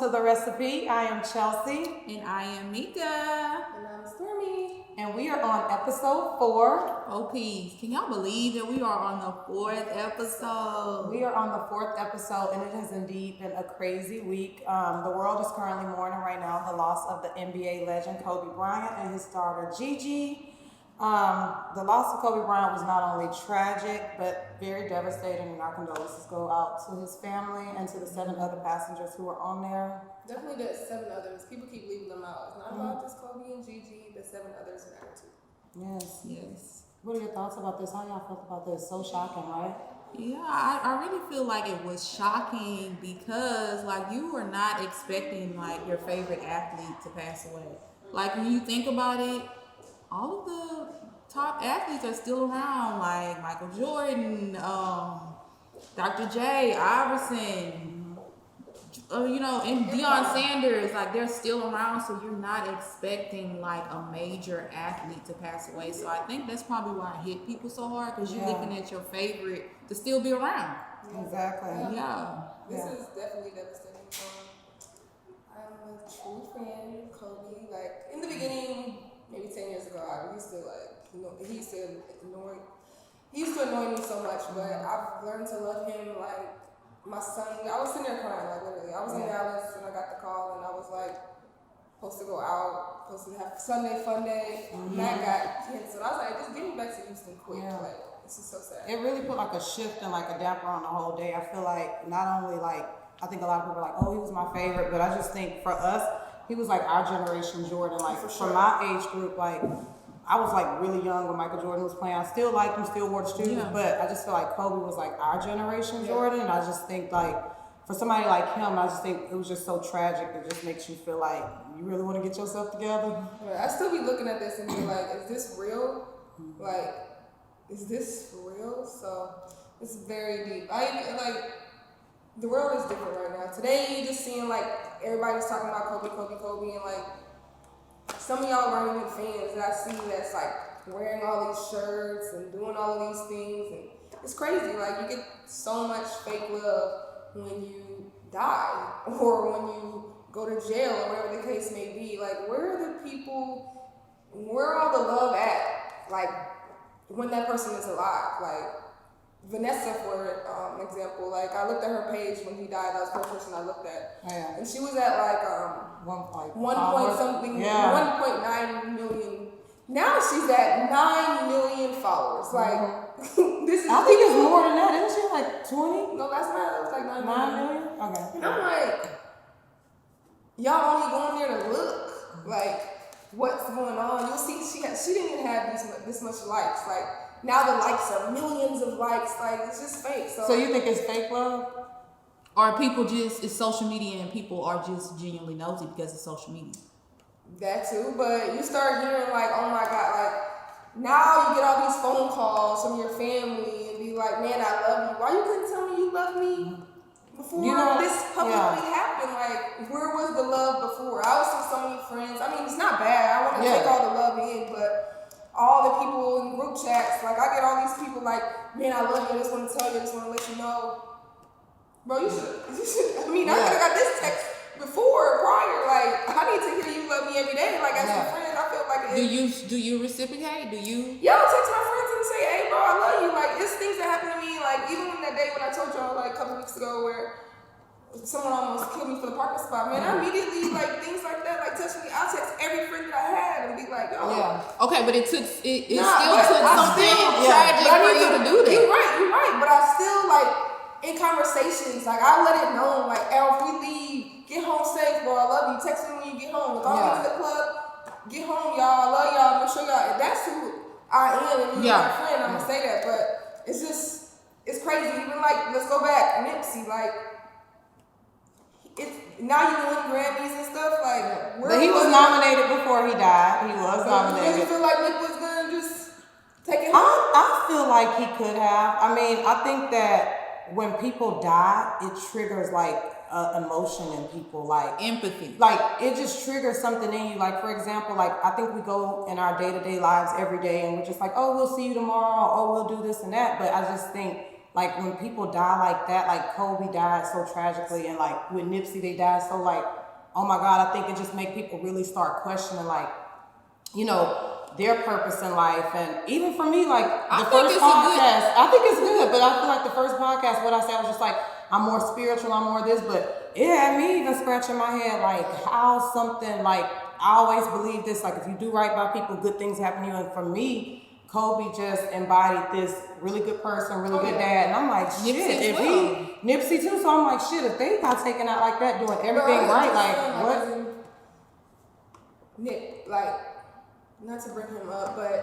to The Recipe. I am Chelsea. And I am Mika. And I'm Stormy. And we are on episode 4. OPs. Can y'all believe that we are on the 4th episode? We are on the 4th episode, and it has indeed been a crazy week. The world is currently mourning right now the loss of the NBA legend Kobe Bryant and his daughter Gigi. The loss of Kobe Bryant was not only tragic, but very devastating, and our condolences go out to his family and to the 7 other passengers who were on there. Definitely the 7 others. People keep leaving them out. It's not about just Kobe and Gigi. The 7 others matter too. Yes. What are your thoughts about this? How y'all felt about this? So shocking, right? Yeah, I really feel like it was shocking because, like, you were not expecting, like, your favorite athlete to pass away. Like, when you think about it, all of the top athletes are still around, like Michael Jordan, Dr. J, Iverson, and Deion Sanders, like they're still around, so you're not expecting like a major athlete to pass away. So I think that's probably why it hit people so hard, because you're looking at your favorite to still be around. Exactly. Yeah. This is definitely devastating. I'm a true fan of Kobe. Like, in the beginning, maybe 10 years ago, I used to he used to annoy me so much, but I've learned to love him. Like, my son, I was sitting there crying, like literally. I was in Dallas and I got the call and I was like, supposed to go out, supposed to have Sunday fun day. That got canceled. I was like, just get me back to Houston quick. Yeah. Like, this is so sad. It really put like a shift and like a damper on the whole day. I feel like not only like, I think a lot of people are like, oh, he was my favorite, but I just think for us, he was like our generation Jordan. Like for my age group, like I was like really young when Michael Jordan was playing. I still liked him, still wore the shoes, but I just feel like Kobe was like our generation Jordan. And I just think like for somebody like him, I just think it was just so tragic. It just makes you feel like you really want to get yourself together. I still be looking at this and be like, is this real? Like, is this for real? So it's very deep. The world is different right now. Today, just seeing like everybody's talking about Kobe, and like some of y'all weren't even fans that I see that's like wearing all these shirts and doing all of these things, and it's crazy. Like, you get so much fake love when you die or when you go to jail or whatever the case may be. Like, where are the people? Where all the love at? Like, when that person is alive, like. Vanessa, for example, like I looked at her page when he died. That was the first person I looked at, and she was at like 1.9 million. Now she's at 9 million followers. Like this is. I think it's more than that. Isn't she like 20? No, that's not. It was like 9 million. Okay. And I'm like, y'all only going there to look. Like, what's going on? You'll see. She didn't even have this much likes. Like. Now the likes are millions of likes. Like, it's just fake. So you think it's fake love? Or people just, it's social media and people are just genuinely nosy because it's social media? That too, but you start hearing like, oh my God, like now you get all these phone calls from your family and be like, man, I love you. Why you couldn't tell me you love me before this publicly happened? Like, where was the love before? I was with so many friends. I mean, it's not bad. I want to take all the love in, but all the people in group chats, like I get all these people like, man, I love you, I just want to tell you, I just want to let you know. Bro, you should. I mean, I could have got this text prior. Like, I need to hear you love me every day. Like, as a friend, I feel like Do you reciprocate? Do you? Yeah, I'll text my friends and say, hey, bro, I love you. Like, it's things that happen to me. Like, even when that day when I told y'all, like, a couple weeks ago where someone almost killed me for the parking spot, man, I immediately, like, things like that, like, touch me. I'll text every friend that I had and be like, yo. Yeah. Okay, but it still took something tragic for you to do that. You're right. But I still, like, in conversations, like, I let it know, like, if we leave, get home safe, bro, I love you. Text me when you get home. If I'm in the club, get home, y'all. I love y'all. Make sure y'all, that's who I am. And you're my friend, I'm going to say that. But it's just, it's crazy. Even, like, let's go back. Nipsey, like, now you win Grammys and stuff, like. But he was nominated before he died. He was nominated. Do you feel like Nick was gonna just take it? I feel like he could have. I mean, I think that when people die, it triggers like emotion in people, like empathy. Like it just triggers something in you. Like for example, like I think we go in our day-to-day lives every day, and we're just like, oh, we'll see you tomorrow. Oh, we'll do this and that. But I just think like when people die like that, like Kobe died so tragically, and like with Nipsey they died so like, oh my God, I think it just make people really start questioning like, you know, their purpose in life. And even for me, like I the think first it's a good- podcast, I think it's good, but I feel like the first podcast, what I said was just like, I'm more spiritual, I'm more this, but it had me even scratching my head, like how something like, I always believe this, like if you do right by people, good things happen to you. And for me, Kobe just embodied this really good person, really good dad. And I'm like, shit, Nipsey if as he, Nipsey too, so I'm like, shit, if they got taken out like that, doing everything right, like what? Nip, like, not to bring him up, but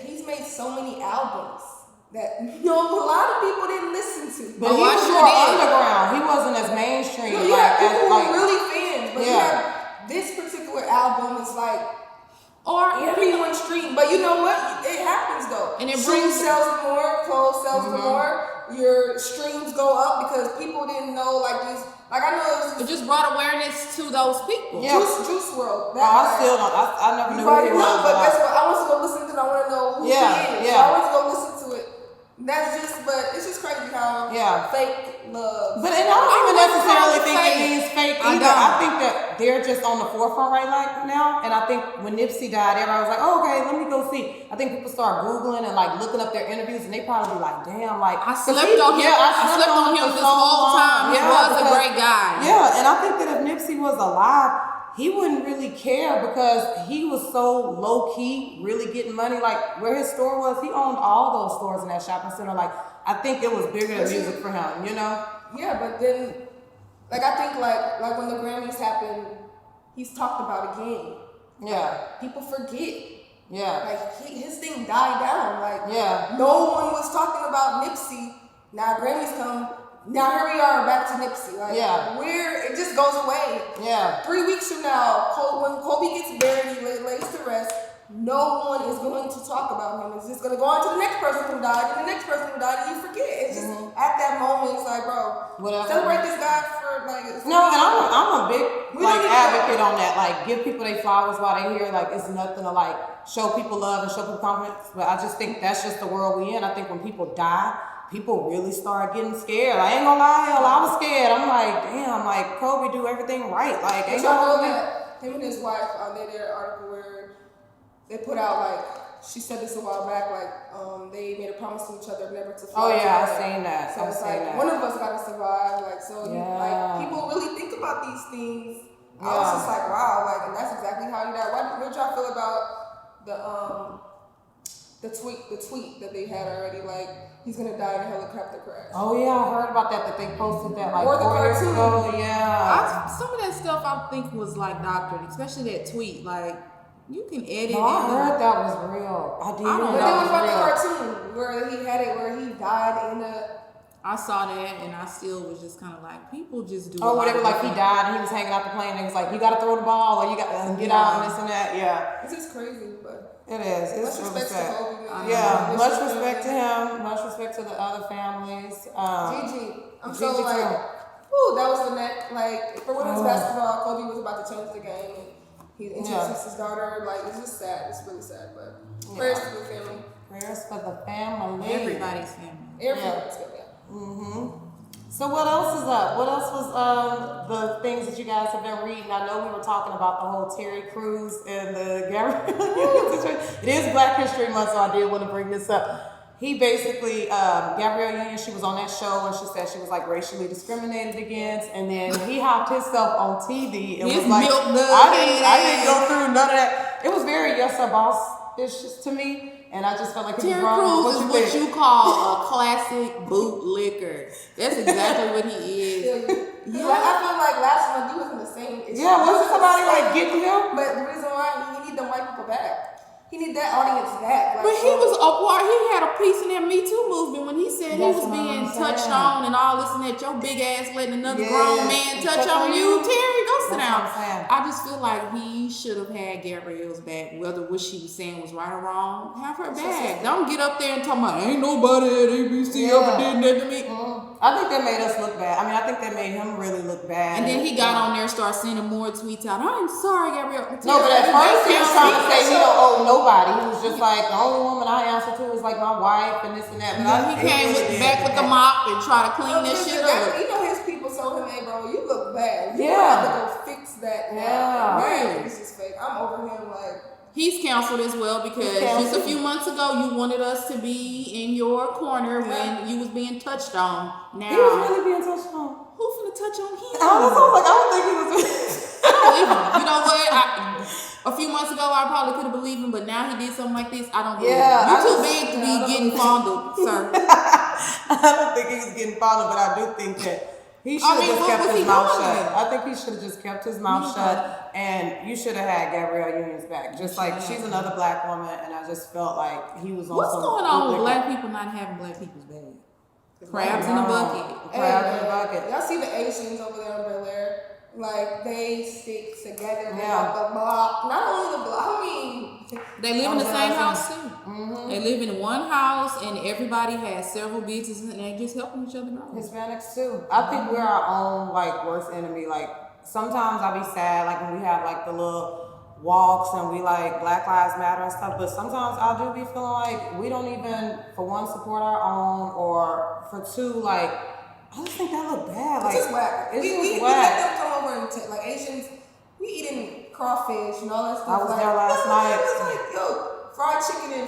he's made so many albums that a lot of people didn't listen to. But he was sure more did. underground. He wasn't as mainstream. Yeah, like, people as, were like, really fans, but yeah. this particular album is like Or everyone stream. But you know what? It happens though. And it Shoes brings- sells more, clothes sells more. Your streams go up because people didn't know like these. Like I know it just brought awareness to those people. Yeah. Juice WRLD. Oh, I still don't. I never knew who he was. But guess what? I want to go listen to it. I want to know who he is. Yeah. So I want to go listen to it. That's just, but it's just crazy how fake love. But and I don't even necessarily think it means fake I either. don't. I think that they're just on the forefront right like now. And I think when Nipsey died, everybody was like, oh, okay, let me go see. I think people start Googling and like looking up their interviews, and they probably be like, damn, like I slept on him. Yeah, I slept on him for this so whole long. time. He Yeah, was a because- great guy. Yeah, and I think that if Nipsey was alive, he wouldn't really care because he was so low key, really getting money. Like where his store was, he owned all those stores in that shopping center. Like I think it was bigger than music for him, you know? Yeah, but then, like I think like when the Grammys happened, he's talked about again. Yeah, People forget. yeah, Like his thing died down. Like yeah. no one was talking about Nipsey. Now Grammys come. Now here we are back to Nipsey. Like where it just goes away. Yeah. 3 weeks from now, when Kobe gets buried, lays to rest, no one is going to talk about him. It's just going to go on to the next person who died, and the next person who died, and you forget. It's just at that moment, it's like, bro, Whatever. celebrate this guy for like. No, and I'm a big We like don't even advocate know. on that. Like give people their flowers while they're here. Like it's nothing to like show people love and show people confidence. But I just think that's just the world we in. I think when people die, people really start getting scared. I ain't gonna lie, hell, I was scared. I'm like, damn, like Kobe do everything right. Like ain't Y'all know nobody. that him and his wife, they did an article where they put out like, she said this a while back, like they made a promise to each other never to fly Oh yeah, together. I've seen that. So I've it's seen like that. one of us gotta survive. Like so, like people really think about these things. I was just like, wow, like, and that's exactly how you died. What did y'all feel about the tweet that they had already? Like he's gonna die in a helicopter crash. Oh yeah, I heard about that. That they posted that like Or the 4 years cartoon. ago. Yeah. Some of that stuff I think was like doctored, especially that tweet. Like you can edit. No, I and- heard that was real. I did. I don't But know. then what about the real. cartoon where he had it where he died in a? I saw that and I still was just kind of like, people just do. Oh, a lot whatever. of Like he different- died and he was hanging out the plane and it was like, you got to throw the ball or you got to get out and this and that. Yeah, It's just crazy, but it is. It's much really respect to sad. Kobe. Man. Yeah, Miss much your respect to family. him. Much respect to the other families. Gigi, I'm so Gigi like, too. whoo, that was the neck. Like for women's Oh. basketball, Kobe was about to change the game. And he introduced Yeah. his daughter. Like it's just sad. It's really sad, but Yeah. prayers to the family. Prayers for the family. Everybody's family. Everyone's family. So what else is up? What else was the things that you guys have been reading? I know we were talking about the whole Terry Crews and the Gabrielle Union situation. It is Black History Month, so I did want to bring this up. He basically, Gabrielle Union, she was on that show and she said she was like racially discriminated against, and then he hopped himself on TV and His was like, milk dug I didn't ass. go through none of that. It was very yes sir boss-ish to me. And I just felt like he was Terry wrong. Crews is what think? you call a classic bootlicker. That's exactly what he is. Yeah. I feel like last month you was in the same issue. Yeah, wasn't somebody like getting him? But the reason why he need them white people back. He need that audience back. Like, But he was a part. He had a piece in that Me Too movement when he said That's he was what being I'm touched saying. on and all this and that. Your big ass letting another Yeah. grown man touch on you. Terry, go sit That's down. what I'm saying. I just feel like he should have had Gabrielle's back. Whether what she was saying was right or wrong, have her back. Don't get up there and talk about ain't nobody at ABC ever did that to me. I think that made us look bad. I mean, I think that made him really look bad. And then he got on there and started sending more tweets out. I'm sorry, Gabrielle. No, but at first he was trying to say he don't owe nobody. He was just just like, the only woman I answer to is like my wife and this and that. But He came back with the mop and try to clean this shit up. You know his people told him, hey bro, you look bad. You Yeah. have to go fix that now. Yeah. Man, this is fake. I'm over him like. He's counseled as well because just a few months ago you wanted us to be in your corner when you was being touched on. Now he was really being touched on. who finna touch on him? I don't think he was. I don't believe him. You know what? A few months ago I probably could have believed him, but now he did something like this. I don't believe Yeah, him. I You're too just- big to be getting fondled, sir. I don't think he was getting followed, but I do think that he should have just what kept was his he mouth doing? shut. I think he should have just kept his mouth shut, and you should have had Gabrielle Unions back. Just like she's another black woman, and I just felt like he was on What's some going on with bootleg- black people not having black people's bag? Crabs in a bucket. Crabs in a bucket. Y'all see the Asians over there in Bel Air? Like they stick together. They Yeah. got the block. Not only the block. I mean, They live in the same house too. Mm-hmm. They live in one house, and everybody has several businesses, and they just helping each other grow. Hispanics too. I think we're our own like worst enemy. Like sometimes I be sad, like when we have like the little walks and we like Black Lives Matter and stuff. But sometimes I do be feeling like we don't even, for one, support our own, or for two, like I just think that look bad. Like it's just whack. It's we just let whack. them come over and like Asians. We eating crawfish and all that stuff. I was like, there last night. It's like yo, fried chicken and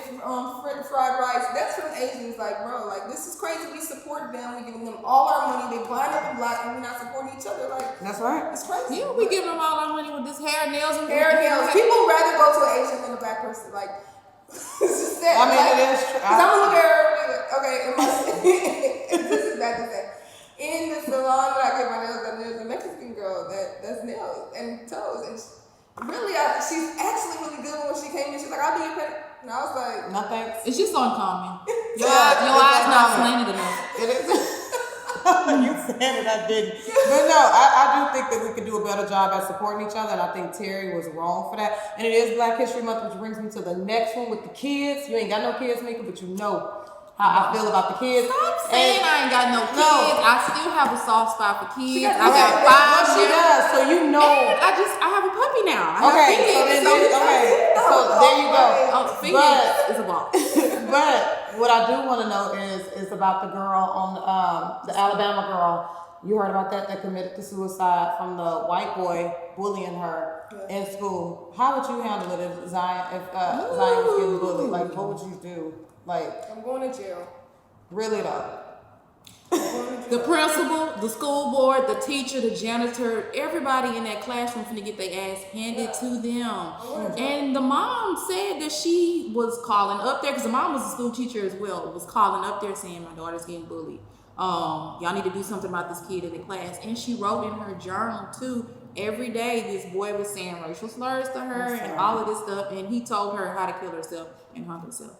fried rice. That's from Asians. Like bro, like this is crazy. We support them. We giving them all our money. They blind up and black, and we're not supporting each other. Like That's right. it's crazy. Yeah, we giving them all our money with this hair, nails, and Hair nails. People rather go to an Asian than a black person. Like, it's just that. I mean, like, it is true. Cause I'm gonna look at her. and be like, okay, this is bad to say. In the salon that I get my nails done, there's a Mexican girl that's nails and toes, and really, she's actually really good. When she came in, she's like, "I'll be your pet," and I was like, No thanks. It's just uncommon. Your Yeah, eyes it's not uncommon. slanted enough. It is. You said it, I didn't. But no, I do think that we could do a better job at supporting each other, and I think Terry was wrong for that. And it is Black History Month, which brings me to the next one with the kids. You ain't got no kids, Mika, but you know how I feel about the kids. Stop saying And- I ain't got no kids. No. I still have a soft spot for kids. got- I got Right. five. Well, she now. does, so you know. And I have a puppy now. I have Okay, Phoenix. so then, so there you go. Oh, Phoenix But- is a ball. But what I do want to know is about the girl on the Alabama girl. You heard about that committed to suicide from the white boy bullying her in school. How would you handle it if Zion was getting bullied? Like, what would you do? Like, I'm going to jail. really though? I'm going to The jail. principal, the school board, the teacher, the janitor, everybody in that classroom finna get their ass handed to them. And the mom said that she was calling up there, because the mom was a school teacher as well, was calling up there saying my daughter's getting bullied. Y'all need to do something about this kid in the class. And she wrote in her journal too, every day this boy was saying racial slurs to her and all of this stuff, and he told her how to kill herself and hung herself.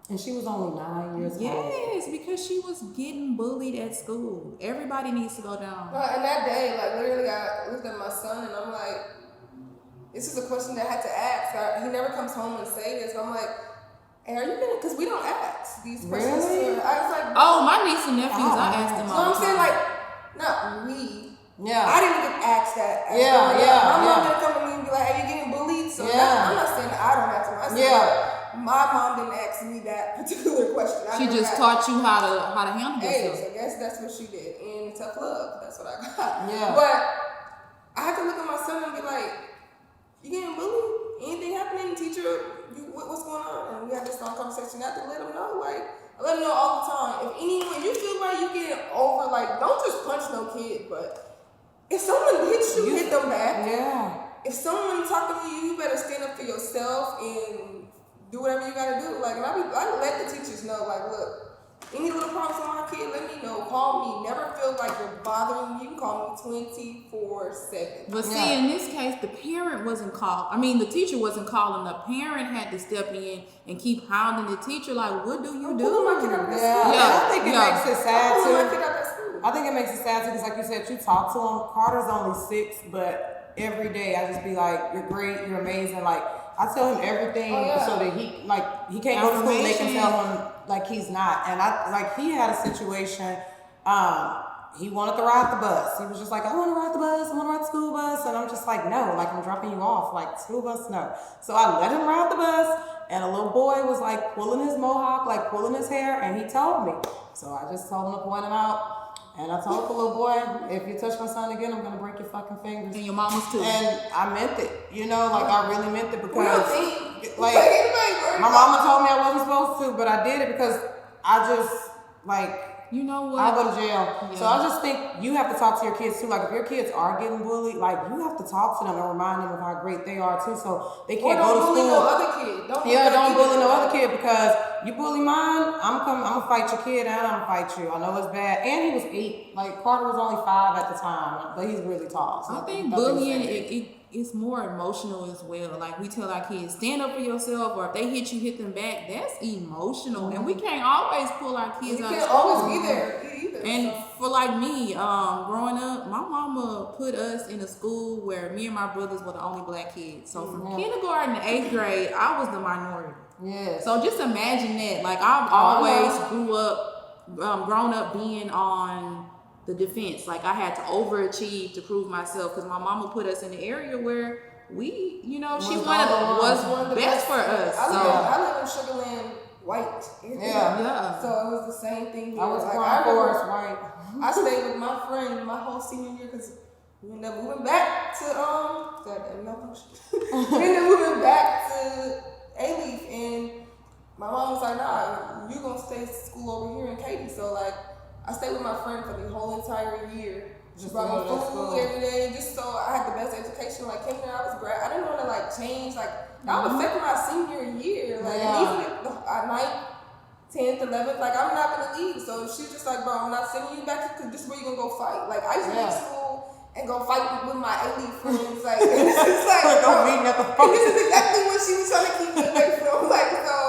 And she was only 9 years old. Yes, because she was getting bullied at school. Everybody needs to go down. And that day, like literally, I looked at my son and I'm like, this is a question that I had to ask. He never comes home and say this. I'm like, hey, are you gonna? Because we don't ask these questions. Really? I was like, Oh, my niece and nephews, Oh, I asked them so all I'm the saying time. like, not we. Yeah. I didn't get asked that. as Yeah, growing up. yeah, My mom yeah. didn't come to me and be like, "Are you getting bullied?" So Yeah. I'm not saying that I don't ask them. I said Yeah. my mom didn't ask me that particular question. I She never just asked. taught you how to handle Hey, yourself. so I guess that's what she did. And tough love. That's what I got. Yeah. But I had to look at my son and be like, you getting bullied? Anything happening? Teacher, what's going on? And we had this long conversation. I had to let him know, like, I let him know all the time. If anyone, you feel like you getting over, like, don't just punch no kid, but if someone hits you, hit them back. Yeah. If someone talking to you, you better stand up for yourself and do whatever you gotta do. Like, and I let the teachers know, like, look, any little problems with my kid, let me know. Call me. Never feel like you're bothering me. You can call me 24/7. But see, Yeah. in this case, the parent wasn't called. I mean, the teacher wasn't calling. The parent had to step in and keep hounding the teacher, like, what do you do? Pulling my kid out of that Yeah. school. And I think it Yeah. makes it sad Pulling my too. kid out of that school. I think it makes it sad too because, like you said, you talk to him. Carter's only 6, but every day I just be like, "You're great, you're amazing." Like I tell him everything Oh, yeah. so that he can't go to school. And they can tell him like he's not. And he had a situation. He wanted to ride the bus. He was just like, "I want to ride the bus. I want to ride the school bus." And I'm just like, "No, like I'm dropping you off. Like school bus, no." So I let him ride the bus. and a little boy was like pulling his mohawk, like pulling his hair, and he told me. So I just told him to point him out. And I told the little boy, if you touch my son again, I'm gonna break your fucking fingers. And your mama's too. And I meant it, you know, like I really meant it because, like, Anybody my mama told me I wasn't supposed to, but I did it because I just, like, You know what? I go to jail. Yeah. So I just think you have to talk to your kids too. Like if your kids are getting bullied, like you have to talk to them and remind them of how great they are too. So they can't go to bully school. no other kid. Don't bully no other kid because you bully mine, I'm gonna fight your kid and I'm gonna fight you. I know it's bad. And he was 8. Like Carter was only 5 at the time, but he's really tall. So I think bullying it's more emotional as well. Like we tell our kids, stand up for yourself, or if they hit you, hit them back. That's emotional, and we can't always pull our kids You out. can't always be there either. And so. for like me, growing up, my mama put us in a school where me and my brothers were the only black kids. So from kindergarten to 8th grade, I was the minority. Yeah. So just imagine that. Like I've always grown up being on the defense. Like I had to overachieve to prove myself because my mama put us in the area where we, she was best for us. I live in Sugarland White. Yeah. So it was the same thing here. I was like, Forest White. I stayed with my friend my whole senior year because we ended up moving back to we ended up moving back to A-Leaf, and my mom was like, nah, you gonna stay at school over here in Katy. So like I stayed with my friend for the whole entire year. She brought me food every day, just so I had the best education. Like came there, I didn't want to like change. Like that would affect my senior year. Like and even at 9th, 10th, 11th, like I'm not gonna leave. So she was just like, bro, I'm not sending you back because this is where you gonna go fight. Like I used to leave school and go fight with my elite friends. Like this is like, go meeting at the and this is exactly what she was trying to keep me away from. Like so,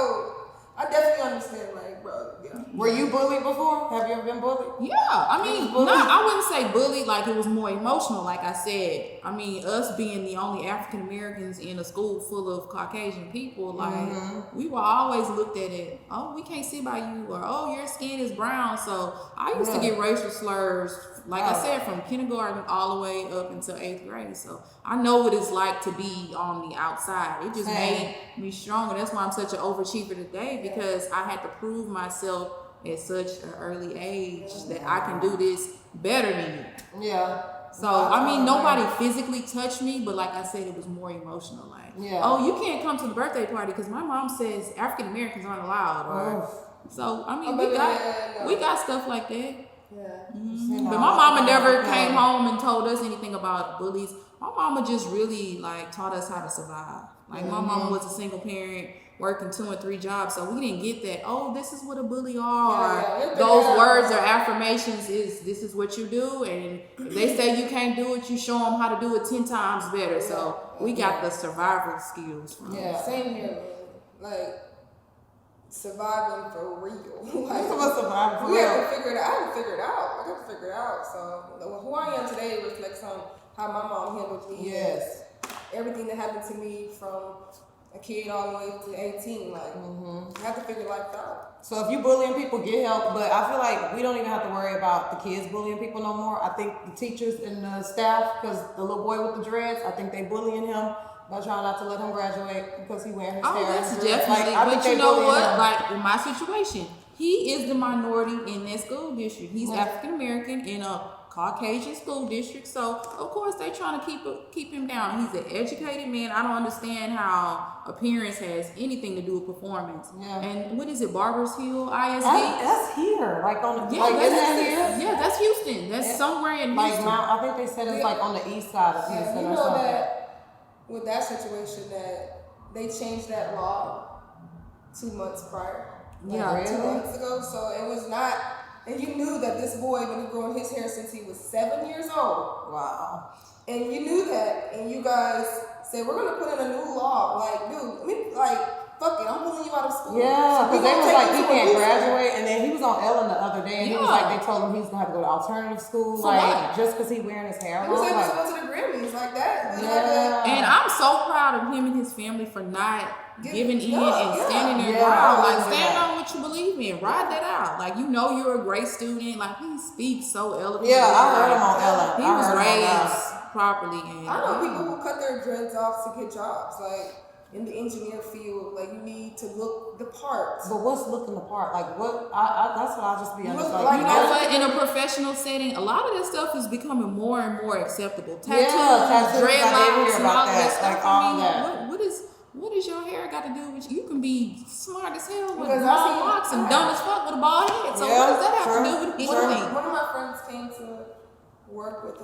I definitely understand. Like bro, yeah. Were you bullied before? Have you ever been bullied? Yeah, I mean, I wouldn't say bullied, like it was more emotional, like I said. I mean, us being the only African Americans in a school full of Caucasian people, like we were always looked at it, oh, we can't sit by you, or oh, your skin is brown. So I used to get racial slurs, like I said, from kindergarten all the way up until 8th grade. So I know what it's like to be on the outside. It just made me stronger. That's why I'm such an overachiever today, because I had to prove myself at such an early age that I can do this better than you. Yeah. So I mean, nobody physically touched me, but like I said, it was more emotional. Like, oh, you can't come to the birthday party because my mom says African Americans aren't allowed. Or, so I mean, we got stuff like that. Yeah. But my mama never came home and told us anything about bullies. My mama just really like taught us how to survive. Like my mama was a single parent, working 2 and 3 jobs, so we didn't get that. Oh, this is what a bully are. Those words or affirmations is this is what you do, and if they say you can't do it, you show them how to do it 10 times better. So we got the survival skills from it. Same here, man. Like surviving for real. Like surviving for we real. have to figure it out. I got to figure it out. So who I am today reflects on how my mom handled me. Yes. Everything that happened to me from a kid all the way to 18, like I have to figure life out. So if you bullying people, get help. But I feel like we don't even have to worry about the kids bullying people no more. I think the teachers and the staff, because the little boy with the dreads, I think they bullying him by trying not to let him graduate because he wearing his hair. Oh, that's and dreads. definitely. Like, I but think you they know bullying what? him. Like in my situation, he is the minority in that school district. He's African American in a Caucasian school district, so of course they trying to keep him down. He's an educated man. I don't understand how appearance has anything to do with performance. Yeah. And what is it, Barbers Hill ISD? That's here, like on the isn't that here? Yeah, that's Houston. That's somewhere in Houston. Like I think they said it's like on the east side of Houston You or know something. that with that situation that they changed that law 2 months prior. Yeah, 2 months ago. So it was not. And you knew that this boy been growing his hair since he was 7 years old. Wow. And you knew that, and you guys said, we're going to put in a new law. Like, dude, I mean, like, fuck it, I'm pulling you out of school. Yeah, because they was like, he can't graduate. School. And then he was on Ellen the other day, and he was like, they told him he's going to have to go to alternative school. For like, what? just because he wearing his hair He was long. able Like, to go to the Grammys like that. yeah. And I'm so proud of him and his family for not giving in and standing their Yeah, ground. I Like, like stand that. on what you believe in. Ride that out. Like, you know you're a great student. Like, he speaks so eloquently. Yeah, I heard him on Ellen. He I was heard him on raised properly. And I know people who cut their dreads off to get jobs. Like, in the engineer field. Like you need to look the part. But what's looking the part? Like what? That's what I'll just be honest. Look Like, like You know what? In a professional setting, a lot of this stuff is becoming more and more acceptable. Tattoos, tattoos, I did dreadlocks, hear and about all that, that stuff. like all I mean, that. what is your hair got to do with you? You can be smart as hell with Because I long see- locks and dumb as fuck with a bald head. So Yeah, what does that have true, to do with true. anything? One of my friends came to work with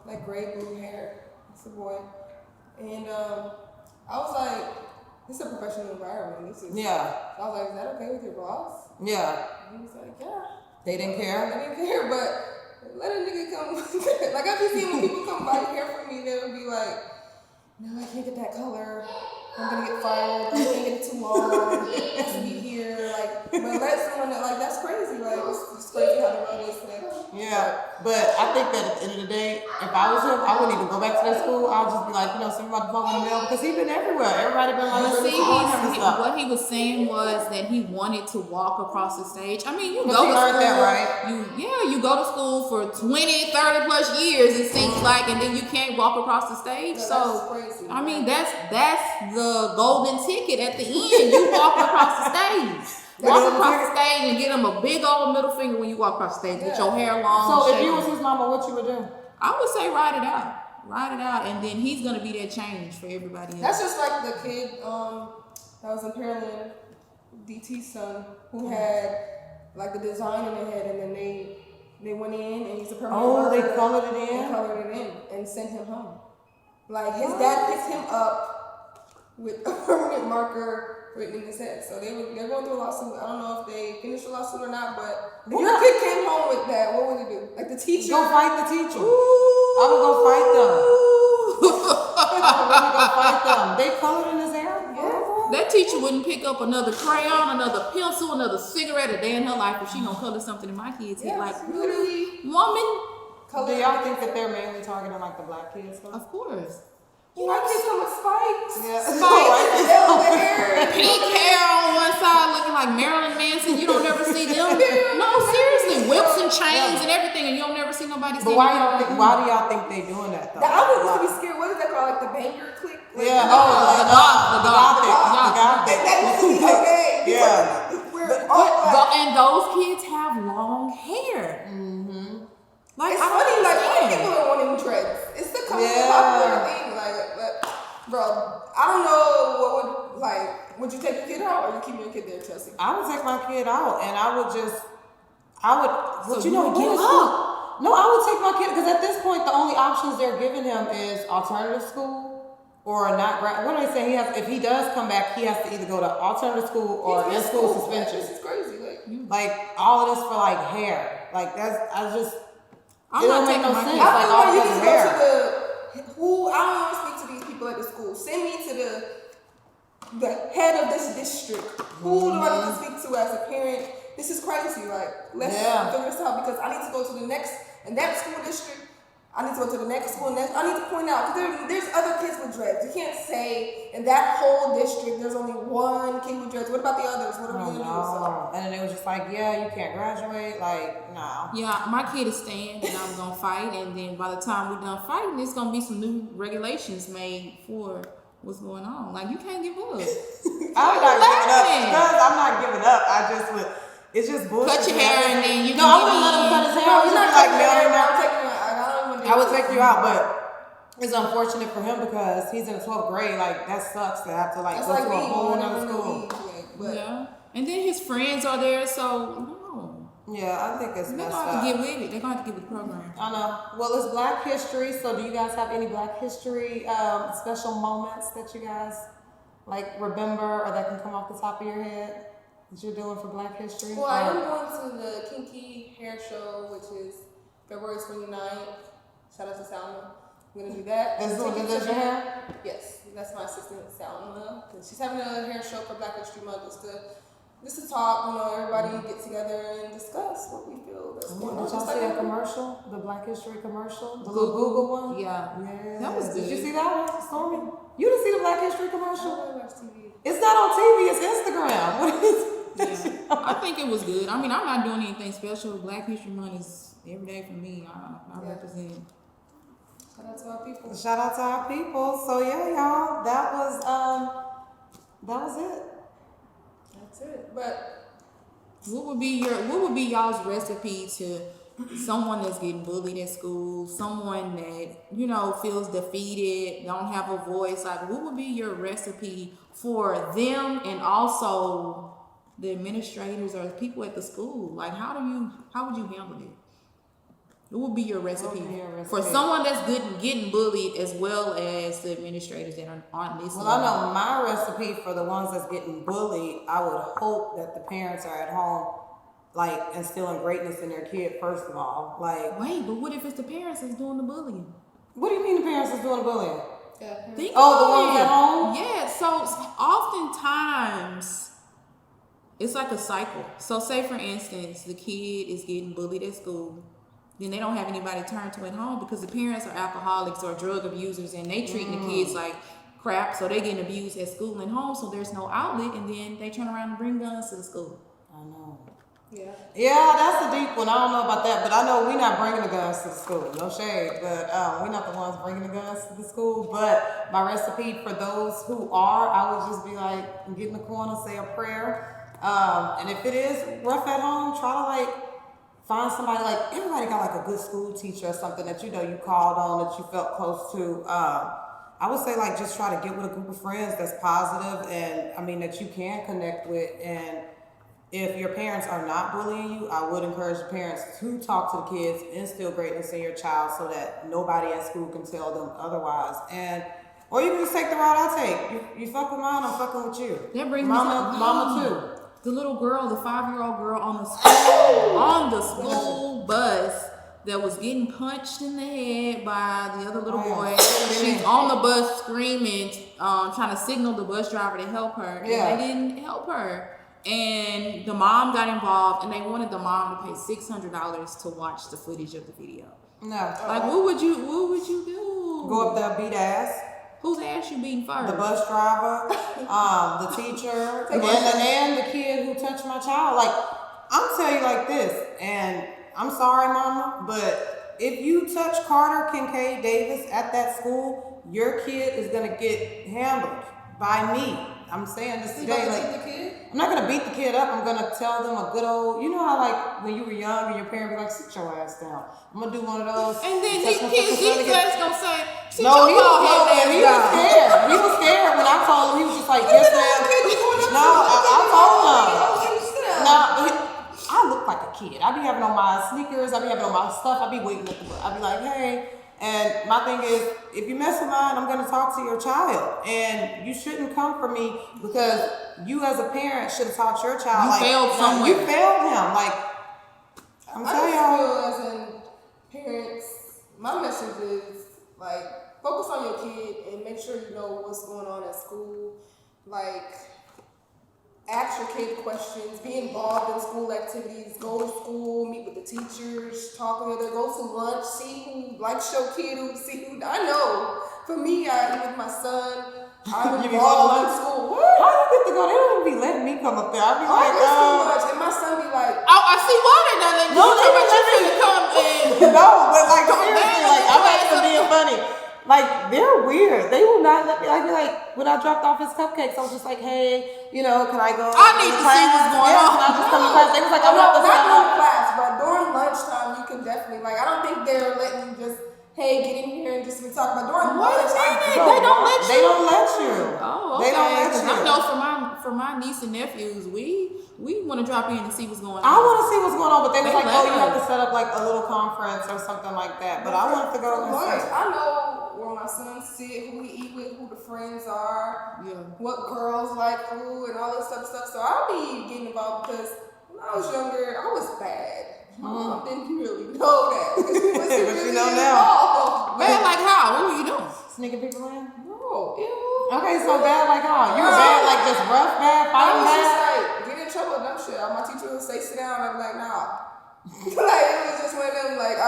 like gray blue hair. It's a boy, and I was like, "This is a professional environment. This is." Yeah, I was like, "Is that okay with your boss?" yeah. And he was like, "Yeah." They didn't I care. didn't care, but let a nigga come. Like I just seen when people come buy hair from me, they would be like, "No, I can't get that color. I'm gonna get fired. I can't get it too long. It has to be here." Like, but let someone know, like that's crazy. Like it's crazy how the world is today. Yeah, but I think that at the end of the day, if I was him, I wouldn't even go back to that school. I'll just be like, send my phone in the mail because he's been everywhere. Everybody been like, But see, and stuff. what he was saying was that he wanted to walk across the stage. I mean, you But go you to heard school, that, right? you go to school for 20, 30 plus years, it seems like, and then you can't walk across the stage. Yeah, So, that's crazy. I mean, that's the golden ticket at the end. You walk across the stage. Walk across the stage and get him a big old middle finger when you walk across the stage with your hair long. So if shaven. you was his mama, what you would do? I would say ride it out. Ride it out, and then he's gonna be that change for everybody else. That's just like the kid that was in Pearland, DT's son, who had like the design in their head, and then they went in and he's a permanent Oh, they marker. colored it They in? colored it in and sent him home. Like his dad picked him up with a permanent marker written in his head. So they're going through a lawsuit. I don't know if they finished the lawsuit or not, but if your kid came home with that, what would you do? Like the teacher? Go fight the teacher. I would go fight them. I would really go fight them. They colored in his hair? Yeah. That teacher wouldn't pick up another crayon, another pencil, another cigarette a day in her life if she gonna color something in my kids' head. Like, literally. woman, Do y'all think that they're mainly targeting like the black kids? Though? of course. My kids come with spikes. Yeah. Spikes. Elbow hair. Pink hair on one side looking like Marilyn Manson. You don't ever see them. No, seriously, whips and chains and everything, and you don't never see nobody. But why do y'all think they doing that though? I would used to be scared. What is that called? Like the banker click? Like, Yeah. the gothic. That used to be okay. Yeah. We're all black. And those kids have long hair. Like, It's I don't funny, like white understand. people are wanting dreads. It's the Yeah. popular thing. Like, bro, I don't know what would like. Would you take your kid out or you keep your kid there, Chelsea? I would take my kid out and I would. But So you know, you would give give up. No, I would take my kid because at this point the only options they're giving him is alternative school or not. What do they say? If he does come back, he has to either go to alternative school or in school suspension. This is crazy. Like, All of this for like hair. Like I'm it not don't make taking no my sense. kid. I Like feel all like you because need of to go hair. to I don't want to speak to these people at the school. Send me to the head of this district. Who do I need to speak to as a parent? This is crazy. Like, let's figure this out because I need to go to the next and that school district. I need to go to the next school. I need to point out because there's other kids with dreads. You can't say in that whole district there's only one kid with dreads. What about the others? What are we gonna do? So, And then they was just like, yeah, you can't graduate. Like, no. Yeah, my kid is staying and I'm gonna fight, and then by the time we're done fighting, there's gonna be some new regulations made for what's going on. Like, you can't give up. I'm not giving up. Because I'm not giving up. I just would. It's just bullshit. Cut your hair and then you No, can I give wouldn't let him cut his hair. no, I was you're just not like, taking mailing me out. out. I'm taking you out. I would take you out, but it's unfortunate for him because he's in the 12th grade. Like, that sucks to have to like That's go like to me. a whole Going nother in the school. league, like, but Yeah, and then his friends are there, so no, Yeah, I think it's they're messed gonna have up. to get with it. They're gonna have to get with the program. I know. Well, it's Black History, so do you guys have any Black History special moments that you guys like remember or that can come off the top of your head that you're doing for Black History? well, I am going to the Kinky Hair Show, which is February 29th. Shout out to Salma. We're gonna do that. Is what Tickets does are- your hair? Yes, that's my assistant Salma. And she's having a hair show for Black History Month. Just to talk, everybody get together and discuss what we feel that's going on. Did y'all Just see like a commercial? The Black History commercial? The little Google one? Yeah, Yeah. that was Did you good. see that one, Stormy? You didn't see the Black History I commercial? don't watch TV. It's not on TV, it's Instagram. What is Yeah, I think it was good. I mean, I'm not doing anything special. Black History Month is every day for me. I Yeah. represent. Shout out to our people. Shout out to our people. So yeah, y'all, that was That was it. That's it. But What would be y'all's recipe to someone that's getting bullied at school, someone that, feels defeated, don't have a voice? Like, what would be your recipe for them and also the administrators or people at the school? Like, how would you handle it? What would be your recipe for someone that's getting bullied as well as the administrators that aren't listening? Well, I know my recipe for the ones that's getting bullied. I would hope that the parents are at home, like, instilling greatness in their kid, first of all. Like, wait, but what if it's the parents that's doing the bullying? what do you mean the parents is doing the bullying? yeah. Think Oh, the about ones it. at home? Yeah, so oftentimes it's like a cycle. So say for instance, the kid is getting bullied at school, then they don't have anybody to turn to at home because the parents are alcoholics or drug abusers and they treating the kids like crap, so they getting abused at school and home, so there's no outlet, and then they turn around and bring guns to the school. I know. Yeah. Yeah, that's a deep one. I don't know about that, but I know we're not bringing the guns to the school. No shade, but we're not the ones bringing the guns to the school. But my recipe for those who are, I would just be like, get in the corner, say a prayer. And if it is rough at home, try to like find somebody, like everybody got like a good school teacher or something that you called on, that you felt close to. I would say like just try to get with a group of friends that's positive and I mean that you can connect with. And if your parents are not bullying you, I would encourage the parents to talk to the kids, instill greatness in your child so that nobody at school can tell them otherwise. Or you can just take the route I take. You fuck with mine, I'm fucking with you. That brings mama, me to mama too. The little girl, the 5-year-old girl on the school bus that was getting punched in the head by the other little boy. She's on the bus screaming, trying to signal the bus driver to help her. And they didn't help her. And the mom got involved, and they wanted the mom to pay $600 to watch the footage of the video. No. Like, what would you do? Go up there, beat ass. Whose ass you beating first? The bus driver, the teacher, and the kid who touched my child. Like, I'm telling you like this, and I'm sorry, mama, but if you touch Carter Kincaid Davis at that school, your kid is gonna get handled by me. I'm saying this today. Like, I'm not gonna beat the kid up. I'm gonna tell them a good old, you know how like when you were young and your parents be like, sit your ass down. I'm gonna do one of those. And then his ass gonna say, sit no, your he was bald head he ass was down. scared. He was scared when I told him. He was just like, yes, ma'am. No, I told him. No, I look like a kid. I be having on my sneakers. I be having on my stuff. I be waiting at the bus. I be like, hey. And my thing is, if you mess with mine, I'm going to talk to your child. And you shouldn't come for me because you as a parent should have taught your child. You failed somewhere. You failed him. Like, I'm telling y'all. I just feel as in parents, my message is, like, focus on your kid and make sure you know what's going on at school. Like, ask your kid questions, be involved in school activities, go to school, meet with the teachers, talk together, go to lunch, see who likes your kid, see who. I know. For me, with my son, I'm You be involved going to in school. How you get to go? They don't even be letting me come up there. I be like, It's too much. And my son be like, Oh, I see why they're not letting you. No, Talking about they you finna come in. no, but like seriously, man, like I'm not even being funny. Like they're weird. They will not let me. I be like, when I dropped off his cupcakes, I was just like, hey, can I go? I need to see what's going on. Can I just come to class? They was like, I'm not not the during class, but during lunchtime, you can definitely, like, I don't think they're letting you just, hey, get in here and just be talking about during lunch. They don't let you. They don't let you. Oh, okay. They don't let 'Cause you. I know for my niece and nephews, we want to drop in and see what's going on. I want to see what's going on, but they was They like, let you have us. to set up like a little conference or something like that. But I wanted to go and lunch. see. I know where my son sit, who he eat with, who the friends are, what girls like who, and all this stuff. So I'll be getting involved because when I was younger, I was bad. My mom didn't really know that. But you know now. Bad like how? What were you doing? Sneaking people in? No, ew. Okay, so bad like how? You were bad like just rough, bad, I fighting was bad? just like, get in trouble with dumb shit. My teacher would say sit down, I'd be like, nah. Like, it was just one of them, like,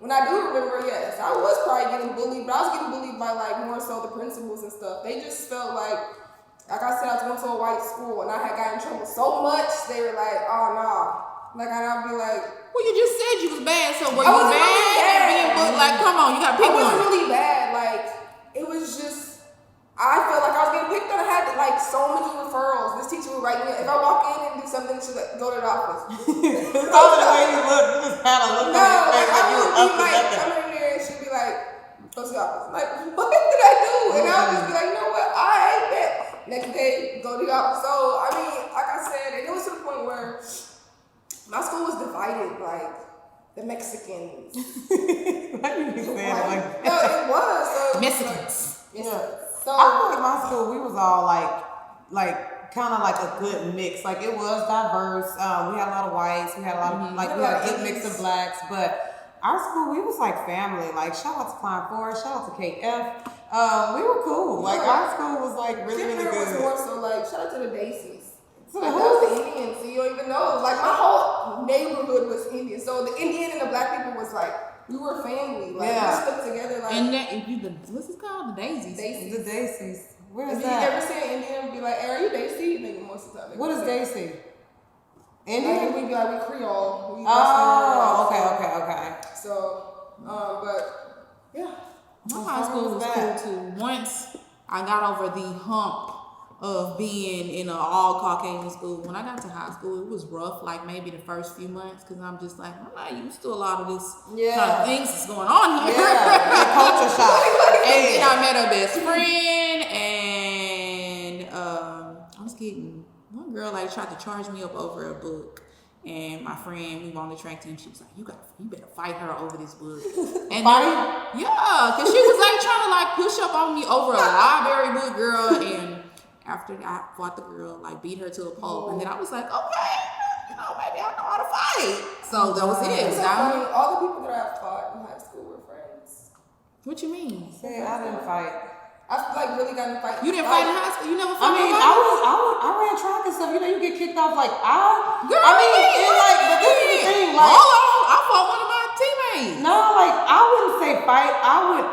when I do remember, yes, I was probably getting bullied, but I was getting bullied by, like, more so the principals and stuff. They just felt like I said, I was going to a white school, and I had gotten in trouble so much, they were like, oh, nah. Like, and I'd be like, Well, you just said you was bad, so were I you wasn't really bad? bad. And being bullied? Like, come on, you got to pick I wasn't one. really bad. Like, it was just, I felt like I was getting picked on. I had like so many referrals. This teacher would write me. If I walk in and do something, she'd like, go to the office. It's all the way you look. You just had a look No, on your like face like I you would were be up to like, nothing. come in there and she'd be like, go to the office. Like, what did I do? And I would just be like, you know what? I hate that. Next day, go to the office. So I mean, like I said, and it was to the point where my school was divided, like the Mexicans. Why you be saying it like No, it was. So it was Mexicans. Like, Yeah. so I feel like my school, we was all like kind of like a good mix. Like it was diverse. We had a lot of whites. We had a lot of we had a good mix of blacks. But our school, we was like family. Like shout out to Klein Forest, shout out to KF. We were cool. Like our school was like really Kipner was good. more so like shout out to the Daisies. So Like, that was the Indians, so you don't even know. Like my whole neighborhood was Indian. So the Indian and the black people was like we were family. Like Yeah. we stuck together. Like And that, if you, what's it called? The Daisies. Daisies. The Daisies. Where If is you ever that? see an Indian, be like, hey, "Are you Daisy?" Nigga, most of the time. they What is would say. Daisy? Like, Indian? we be like, we Creole. We Oh, Western. okay. So, but yeah. My What high fun school was was that? cool too. Once I got over the hump of being in an all Caucasian school, when I got to high school, it was rough. Like maybe the first few months, because I'm just like I'm not used to a lot of this kind Yeah. of things that's going on here. Yeah, the culture shock. And Hey. then I met a best friend, and I was getting one girl like tried to charge me up over a book. And my friend, we were on the track team. She was like, "You better fight her over this book." And Fight? yeah, because she was like trying to like push up on me over a library book, girl. And after I fought the girl, like beat her to a pulp, and then I was like, "Okay, maybe I know how to fight." So that was it. It's so Now- funny. All the people that I fought in high school were friends. what you mean? Say I didn't fight. I've like really gotten fight. You didn't fight in high school? You never I fought? mean, nobody? I ran track and stuff. You know, you get kicked off. Like Girl, I mean, and like, but this is the thing. Like, hold on, I fought one of my teammates. no, like I wouldn't say fight. I would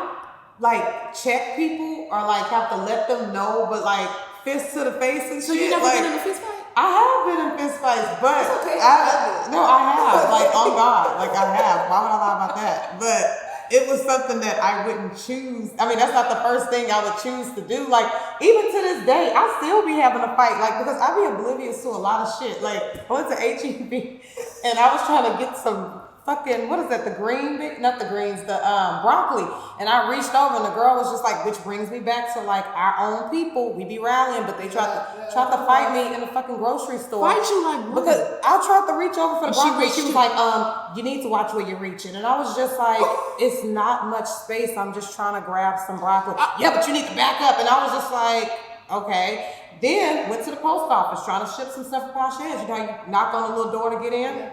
like check people or like have to let them know, but like fist to the face and So shit. you never like, been in a fist fight? I have been in fist fights, but It's okay, I have. Like on God, like I have. Why would I lie about that? But it was something that I wouldn't choose. I mean, that's not the first thing I would choose to do. Like even to this day, I still be having a fight. Like because I be oblivious to a lot of shit. Like I went to HEB and I was trying to get some fucking, what is that, the green bit? Not the greens, the broccoli. And I reached over and the girl was just like, which brings me back to like our own people. We be rallying, but they tried to fight me in the fucking grocery store. Fight you like what? Because I tried to reach over for the And she broccoli. She reached was you. like, you need to watch where you're reaching. And I was just like, it's not much space. I'm just trying to grab some broccoli. Yeah, but you need to back up. And I was just like, okay. Then went to the post office trying to ship some stuff for Posh Edge. You know, you knock on the little door to get in.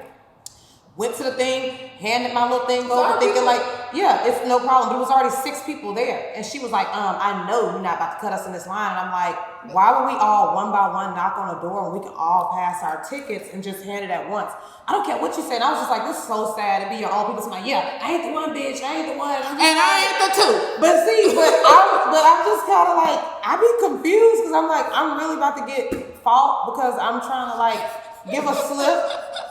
Went to the thing, handed my little thing over, thinking like, yeah, it's no problem. There was already 6 people there. And she was like, I know you're not about to cut us in this line. And I'm like, why would we all one by one knock on the door and we can all pass our tickets and just hand it at once? I don't care what you say. And I was just like, this is so sad. It'd be your own people. So I'm like, yeah, I ain't the one, bitch. I ain't the one. And I ain't the two. But see, but I'm just kind of like, I be confused because I'm like, I'm really about to get fought because I'm trying to like give a slip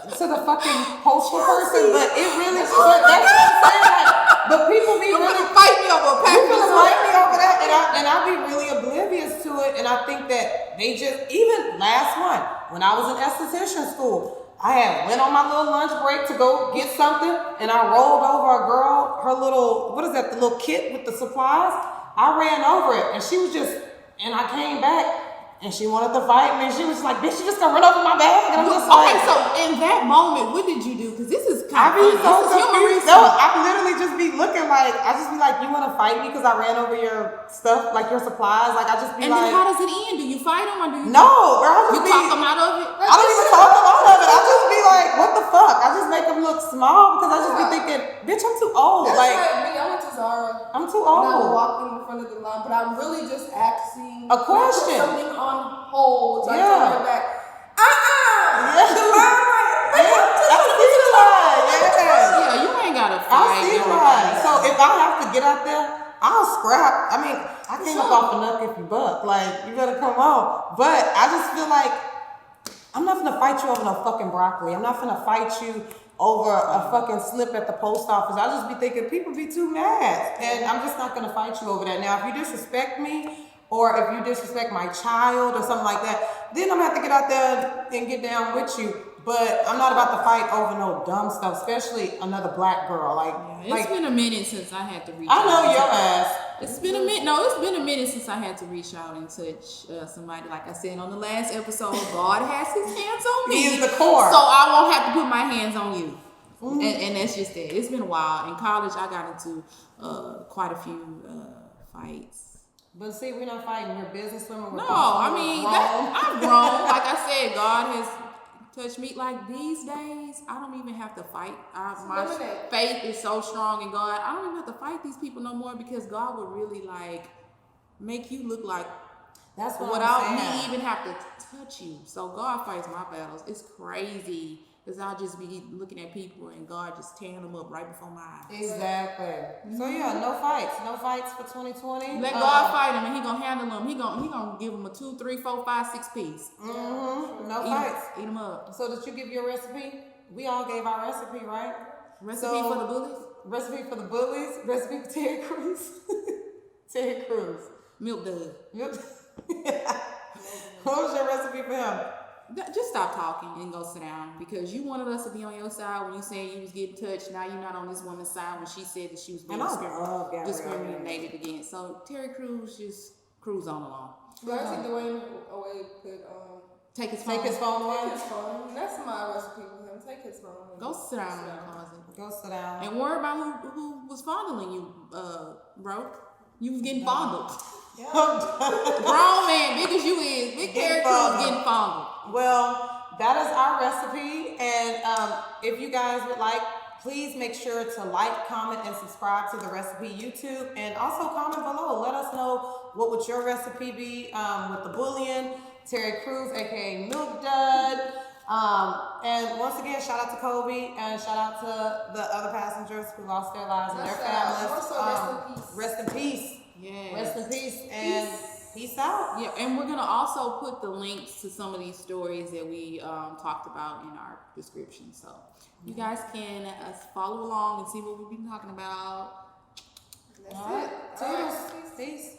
to the fucking postal person, but it really, but that's what I'm saying. Like, but people be You really wanna fight me over a you package? gonna fight me over that, and I be really oblivious to it, and I think that they just, even last month when I was in esthetician school, I had went on my little lunch break to go get something, and I rolled over a girl, her little, what is that, the little kit with the supplies. I ran over it, and she was just, and I came back. And she wanted to fight me. And she was like, bitch, you just gonna run over my bag? And I'm just like, Okay, so in that moment, what did you do? Because this is I kind be of so this is humorous. confused. No, I literally just be looking like, I just be like, you wanna fight me because I ran over your stuff, like your supplies? Like, I just be And like, then how does it end? Do you fight them or do you? no, girl, I You just be, talk them out of it. I don't even talk them out of it. I just be like, what the fuck? I just make them look small because I just be thinking, bitch, I'm too old. That's Like, like me. I went to Zara. I'm too And I old. walked in front of the line, but I'm really just asking A question. Put something on hold. So I Yeah. turned her back. Yeah. The line, like, I see the line. Yeah. Yeah, you ain't gotta I fight. see the line. So if I have to get out there, I'll scrap. I mean, I came up off a knuck if you buck. Like, you better come on. But I just feel like I'm not gonna fight you over no fucking broccoli. I'm not gonna fight you over a fucking slip at the post office. I just be thinking people be too mad. And I'm just not gonna fight you over that. Now, if you disrespect me or if you disrespect my child or something like that, then I'm gonna have to get out there and get down with you. But I'm not about to fight over no dumb stuff, especially another black girl. It's been a minute since I had to reach I out. know your ass. It's been a minute. No, it's been a minute since I had to reach out and touch somebody. Like I said on the last episode, God has His hands on me. He is the core. So I won't have to put my hands on you. And that's just it. It's been a while. In college, I got into quite a few fights. But see, we're not fighting. We're businesswomen. No, I mean, I've grown. Like I said, God has touched me. Like these days, I don't even have to fight. My faith is so strong in God. I don't even have to fight these people no more because God would really like make you look like that's what without I'm me saying. even have to touch you. So God fights my battles. It's crazy. Because I'll just be looking at people and God just tearing them up right before my eyes. Exactly. So yeah, no fights for 2020. Let God fight him and He gonna handle them. He gonna give them a 2, 3, 4, 5, 6 piece. No fights. Eat them up. So did you give your recipe? We all gave our recipe, right? Recipe for the bullies? Recipe for the bullies. Recipe for Terry Crews. Terry Crews. Milk Dud. Yep. What was your recipe for him? Just stop talking and go sit down because you wanted us to be on your side when you said you was getting touched. Now you're not on this woman's side when she said that she was being discriminated against. So Terry Crews just cruise on along. But I think Dwayne away put take his phone away. Take his phone. That's my recipe for him. Take his phone. Go sit down in the closet. Go sit down. And worry about who was fondling you, bro. You was getting fondled. Grown man, big as you is, big Terry Crews getting fondled. Well, that is our recipe, and if you guys would like, please make sure to like, comment, and subscribe to the Recipe YouTube, and also comment below. Let us know what would your recipe be with the bullying, Terry Crews, aka Milk Dud. And once again, shout out to Kobe and shout out to the other passengers who lost their lives and their families. Also, rest in peace. Yes. Rest in peace and peace out. Yeah, and we're gonna also put the links to some of these stories that we talked about in our description, so you guys can follow along and see what we've been talking about. That's it. Toodles. Peace.